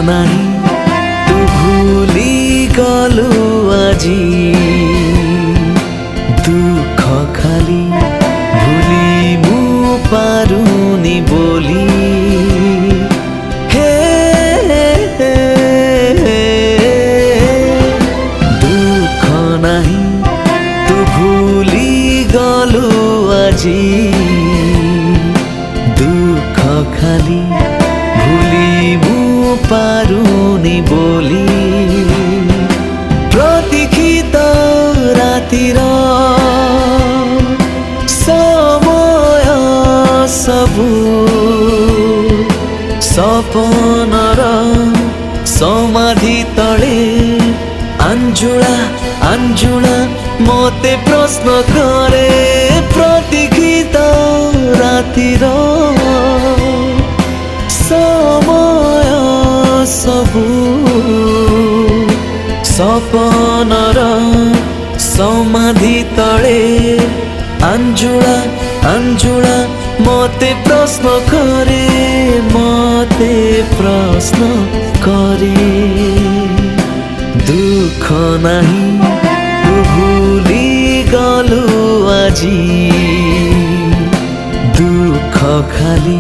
ନାହିଁ ତୁ ଭୁଲି ଗଲୁ ଆଜି ଦୁଃଖ ଖାଲି ଭୁଲି ମୁଁ ପାରୁନି ବୋଲି ହେ ଦୁଃଖ ନାହିଁ ତୁ ଭୁଲି ଗଲୁ ଆଜି ଦୁଃଖ ଖାଲି ভুলি ମୁଁ ପାରୁନି ବୋଲି ପ୍ରତୀକ୍ଷିତ ରାତିର ସମୟ ସବୁ ସପନର ସମାଧି ତଳେ ଆଞ୍ଜୁଳା ଆଞ୍ଜୁଳା ମୋତେ ପ୍ରଶ୍ନ କରେ ପ୍ରତୀକ୍ଷିତ ରାତିର ସମୟ ସବୁ ସପନର ସମାଧି ତଳେ ଆଞ୍ଜୁଳା ଆଞ୍ଜୁଳା ମୋତେ ପ୍ରଶ୍ନ କରେ ମୋତେ ପ୍ରଶ୍ନ କରେ ଦୁଃଖ ନାହିଁ ତୁ ଭୁଲି ଗଲୁ ଆଜି ଦୁଃଖ ଖାଲି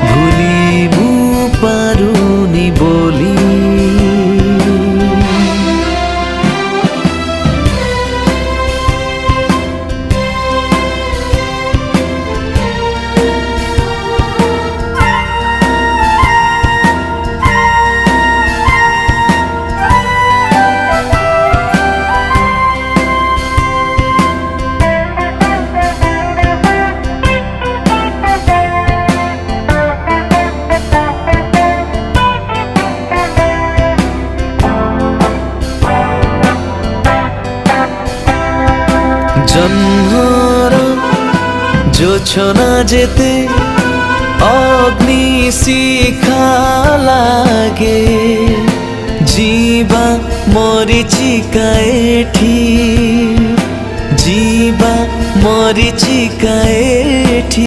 ভুলি ମୁଁ ପାରୁନି ବୋଲି জহ্নর জোছনা যেতে অগ্নি শিখা লাগে জীবা মরিচিকা এঠি জীবা মরিচিকা